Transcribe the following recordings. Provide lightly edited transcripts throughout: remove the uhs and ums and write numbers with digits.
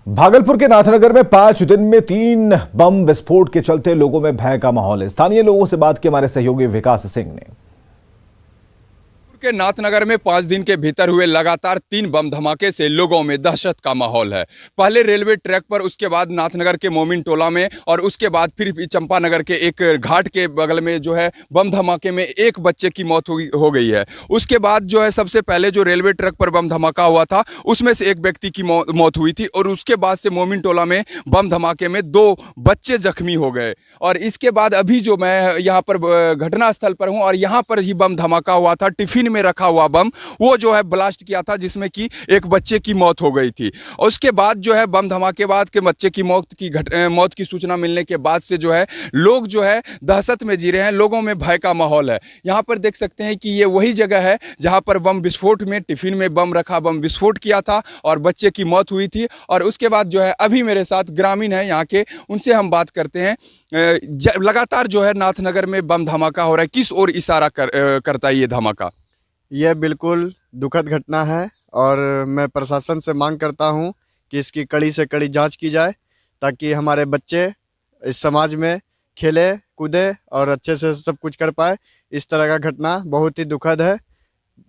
भागलपुर के नाथनगर में 5 दिन में 3 बम विस्फोट के चलते लोगों में भय का माहौल है। स्थानीय लोगों से बात की हमारे सहयोगी विकास सिंह ने। के नाथनगर में 5 दिन के भीतर हुए लगातार 3 बम धमाके से लोगों में दहशत का माहौल है। पहले रेलवे ट्रैक पर, उसके बाद नाथनगर के मोमिन टोला में और उसके बाद फिर चंपानगर के एक घाट के बगल में जो है बम धमाके में एक बच्चे की मौत हो गई है। उसके बाद जो है सबसे पहले जो रेलवे ट्रैक पर बम धमाका हुआ था उसमें से एक व्यक्ति की मौत हुई थी और उसके बाद से मोमिन टोला में बम धमाके में 2 बच्चे जख्मी हो गए। और इसके बाद अभी जो मैं यहाँ पर घटनास्थल पर हूँ और यहाँ पर ही बम धमाका हुआ था। टिफिन में रखा हुआ बम वो जो है ब्लास्ट किया था जिसमें कि एक बच्चे की मौत हो गई थी। और उसके बाद जो है बम धमाके बाद के बच्चे की मौत की सूचना मिलने के बाद से जो है लोग जो है दहशत में जी रहे हैं। लोगों में भय का माहौल है। यहाँ पर देख सकते हैं कि ये वही जगह है जहाँ पर बम विस्फोट में टिफिन में बम रखा बम विस्फोट किया था और बच्चे की मौत हुई थी। और उसके बाद जो है अभी मेरे साथ ग्रामीण है यहाँ के, उनसे हम बात करते हैं। लगातार जो है नाथनगर में बम धमाका हो रहा है, किस ओर इशारा करता है ये धमाका? यह बिल्कुल दुखद घटना है और मैं प्रशासन से मांग करता हूं कि इसकी कड़ी से कड़ी जांच की जाए ताकि हमारे बच्चे इस समाज में खेले कूदे और अच्छे से सब कुछ कर पाए। इस तरह का घटना बहुत ही दुखद है।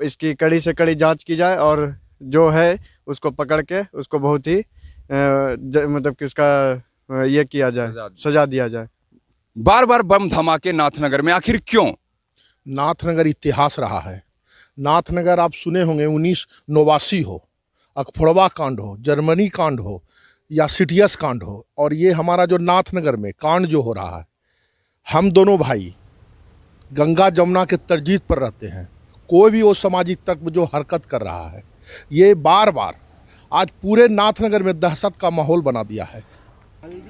इसकी कड़ी से कड़ी जांच की जाए और जो है उसको पकड़ के उसको बहुत ही मतलब कि उसका ये किया जाए, सजा दिया जाए। बार बार बम धमाके नाथनगर में आखिर क्यों? नाथनगर इतिहास रहा है। नाथनगर आप सुने होंगे 1989 हो, अखफोड़वा कांड हो, जर्मनी कांड हो या सिटियस कांड हो, और ये हमारा जो नाथनगर में कांड जो हो रहा है, हम दोनों भाई गंगा जमुना के तरजीद पर रहते हैं। कोई भी वो सामाजिक तत्व जो हरकत कर रहा है, ये बार बार आज पूरे नाथनगर में दहशत का माहौल बना दिया है।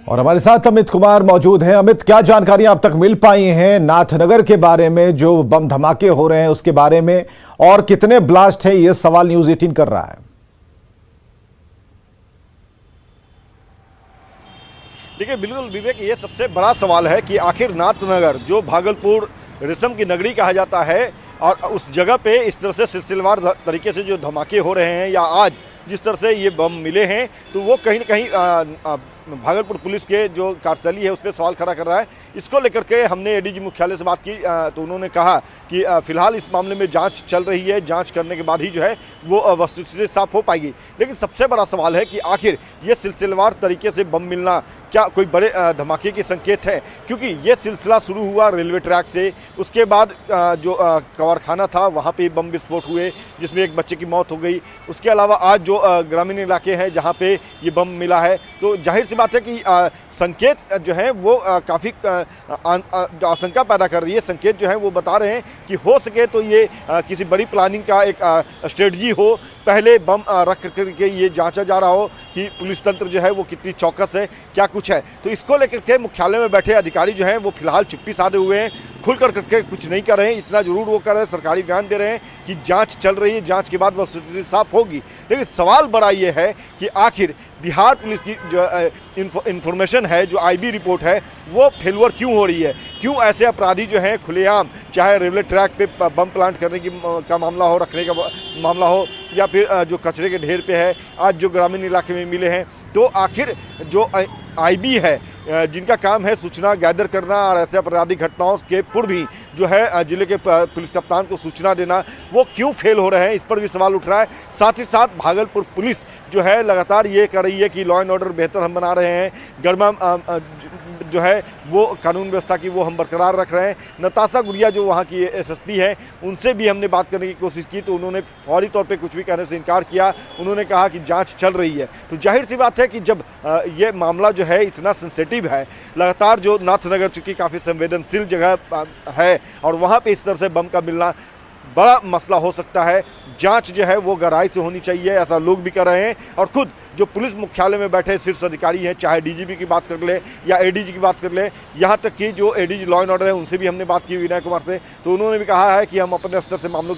और हमारे साथ अमित कुमार मौजूद हैं। अमित, क्या जानकारियां अब तक मिल पाई हैं नाथनगर के बारे में, जो बम धमाके हो रहे हैं उसके बारे में, और कितने ब्लास्ट है, ये सवाल न्यूज़ 18 कर रहा है। देखिए, बिल्कुल विवेक, ये सबसे बड़ा सवाल है कि आखिर नाथनगर जो भागलपुर रेशम की नगरी कहा जाता है और उस जगह पे इस तरह से सिलसिलेवार तरीके से जो धमाके हो रहे हैं या आज जिस तरह से ये बम मिले हैं, तो वो कहीं ना कहीं भागलपुर पुलिस के जो कार्यशैली है उस पर सवाल खड़ा कर रहा है। इसको लेकर के हमने एडीजी मुख्यालय से बात की तो उन्होंने कहा कि फिलहाल इस मामले में जांच चल रही है, जांच करने के बाद ही जो है वो वस्तुस्थिति साफ हो पाएगी। लेकिन सबसे बड़ा सवाल है कि आखिर ये सिलसिलेवार तरीके से बम मिलना क्या कोई बड़े धमाके की संकेत है? क्योंकि ये सिलसिला शुरू हुआ रेलवे ट्रैक से, उसके बाद जो कवाड़खाना था वहाँ पे बम विस्फोट हुए जिसमें एक बच्चे की मौत हो गई। उसके अलावा आज जो ग्रामीण इलाके हैं जहाँ पे ये बम मिला है, तो जाहिर सी बात है कि संकेत जो है वो काफ़ी आशंका पैदा कर रही है। संकेत जो है वो बता रहे हैं कि हो सके तो ये किसी बड़ी प्लानिंग का एक स्ट्रेटजी हो। पहले बम रख करके ये जांचा जा रहा हो कि पुलिस तंत्र जो है वो कितनी चौकस है, क्या कुछ है। तो इसको लेकर के मुख्यालय में बैठे अधिकारी जो हैं वो फिलहाल चुप्पी साधे हुए हैं, खुल करके कुछ नहीं कर रहे हैं। इतना जरूर वो कर रहे हैं, सरकारी बयान दे रहे हैं कि जांच चल रही है, जांच के बाद वह स्थिति साफ होगी। लेकिन सवाल बड़ा ये है कि आखिर बिहार पुलिस की जो इंफॉर्मेशन है, जो आईबी रिपोर्ट है, वो फेलवर क्यों हो रही है? क्यों ऐसे अपराधी जो हैं खुलेआम, चाहे रेलवे ट्रैक पे बम प्लांट करने का मामला हो, रखने का मामला हो, या फिर जो कचरे के ढेर पे है, आज जो ग्रामीण इलाके में मिले हैं, तो आखिर जो आईबी है जिनका काम है सूचना गैदर करना और ऐसे आपराधिक घटनाओं के पूर्व भी जो है जिले के पुलिस कप्तान को सूचना देना, वो क्यों फेल हो रहे हैं, इस पर भी सवाल उठ रहा है। साथ ही साथ भागलपुर पुलिस जो है लगातार ये कर रही है कि लॉ एंड ऑर्डर बेहतर हम बना रहे हैं, गरमा जो है वो कानून व्यवस्था की वो हम बरकरार रख रहे हैं। नताशा गुड़िया जो वहाँ की एसएसपी है, उनसे भी हमने बात करने की कोशिश की तो उन्होंने फौरी तौर पे कुछ भी कहने से इनकार किया। उन्होंने कहा कि जांच चल रही है। तो जाहिर सी बात है कि जब ये मामला जो है इतना सेंसिटिव है, लगातार जो नाथनगर चूँकि काफ़ी संवेदनशील जगह है और वहाँ पर इस तरह से बम का मिलना बड़ा मसला हो सकता है। जांच जो है वो गहराई से होनी चाहिए, ऐसा लोग भी कर रहे हैं। और खुद जो पुलिस मुख्यालय में बैठे शीर्ष अधिकारी हैं, चाहे डीजीपी की बात कर ले या एडीजी की बात कर ले, यहाँ तक कि जो एडीजी लॉ एंड ऑर्डर है उनसे भी हमने बात की विनय कुमार से, तो उन्होंने भी कहा है कि हम अपने स्तर से मामलों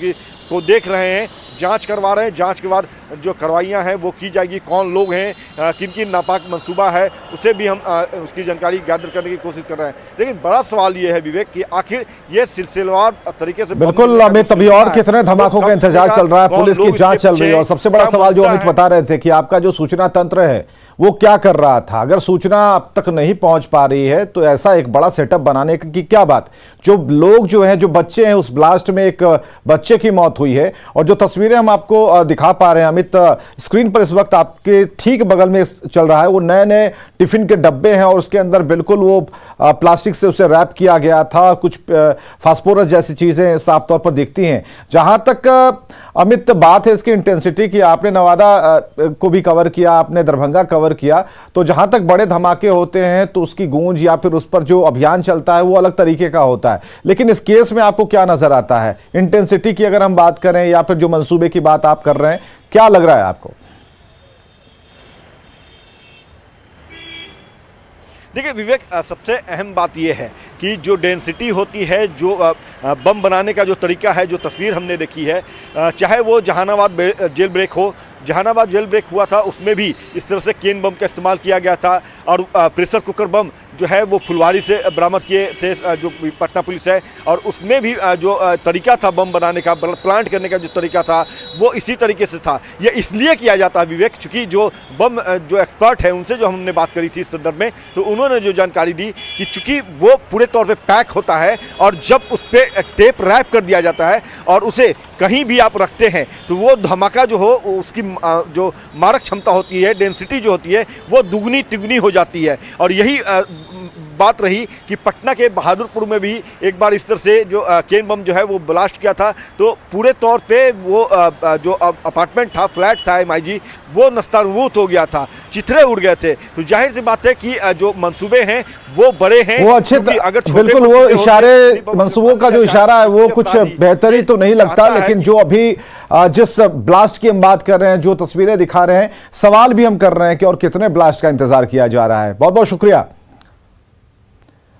को देख रहे हैं, जांच करवा रहे हैं। जांच के बाद जो कार्रवाइयाँ हैं वो की जाएगी, कौन लोग हैं, किन किन नापाक मंसूबा है, उसे भी हम उसकी जानकारी गैदर करने की कोशिश कर रहे हैं। लेकिन बड़ा सवाल ये है विवेक कि आखिर ये सिलसिलेवार तरीके से बिल्कुल अमित, अभी और कितने धमाकों का इंतजार चल रहा है, पुलिस की जांच चल रही है। और सबसे बड़ा सवाल जो अमित बता रहे थे कि आपका जो सूचना तंत्र है वो क्या कर रहा था, अगर सूचना अब तक नहीं पहुंच पा रही है तो ऐसा एक बड़ा सेटअप बनाने की क्या बात। जो लोग जो हैं, जो बच्चे हैं, उस ब्लास्ट में एक बच्चे की मौत हुई है और जो तस्वीरें हम आपको दिखा पा रहे हैं अमित, स्क्रीन पर इस वक्त आपके ठीक बगल में चल रहा है, वो नए नए टिफिन के डब्बे हैं और उसके अंदर बिल्कुल वो प्लास्टिक से उसे रैप किया गया था। कुछ फास्फोरस जैसी चीजें साफ तौर पर दिखती हैं। जहां तक अमित बात है इसकी इंटेंसिटी की, आपने नवादा को भी कवर किया, आपने दरभंगा कवर किया, तो जहां तक बड़े धमाके होते हैं तो उसकी गूंज या फिर उस पर जो अभियान चलता है वो अलग तरीके का होता है। लेकिन इस केस में आपको क्या नजर आता है, इंटेंसिटी की अगर हम बात करें या फिर जो मंसूबे की बात आप कर रहे हैं, क्या लग रहा है आपको? देखिए विवेक, सबसे अहम बात यह है कि जो डेंसिटी होती है, जो बम बनाने का जो तरीका है, जो तस्वीर हमने देखी है, चाहे वो जहानाबाद जेल ब्रेक हो, जहानाबाद जेल ब्रेक हुआ था उसमें भी इस तरह से केन बम का इस्तेमाल किया गया था। और प्रेशर कुकर बम जो है वो फुलवारी से बरामद किए थे जो पटना पुलिस है, और उसमें भी जो तरीका था बम बनाने का, प्लांट करने का जो तरीका था वो इसी तरीके से था। ये इसलिए किया जाता है विवेक, चूँकि जो बम जो एक्सपर्ट है उनसे जो हमने बात करी थी इस संदर्भ में, तो उन्होंने जो जानकारी दी कि चूँकि वो पूरे तौर पे पैक होता है और जब उस पर टेप रैप कर दिया जाता है और उसे कहीं भी आप रखते हैं तो वो धमाका जो हो, उसकी जो मारक क्षमता होती है, डेंसिटी जो होती है, वो दुगनी तिगुनी हो जाती है। और यही बात रही कि पटना के बहादुरपुर में भी एक बार इस तरह से जो केन बम जो है वो ब्लास्ट किया था, तो पूरे तौर पे वो जो अपार्टमेंट था, फ्लैट था MIG, वो नस्तानबूत हो गया था, चिथड़े उड़ गए थे। तो जाहिर सी बात है कि जो मंसूबे हैं वो बड़े हैं, वो अच्छे, अगर बिल्कुल वो इशारे, मंसूबों का जो इशारा है वो कुछ बेहतरी तो नहीं लगता, लेकिन जो अभी जिस ब्लास्ट की हम बात कर रहे हैं, जो तस्वीरें दिखा रहे हैं, सवाल भी हम कर रहे हैं कि और कितने ब्लास्ट का इंतजार किया जा रहा है। बहुत बहुत शुक्रिया।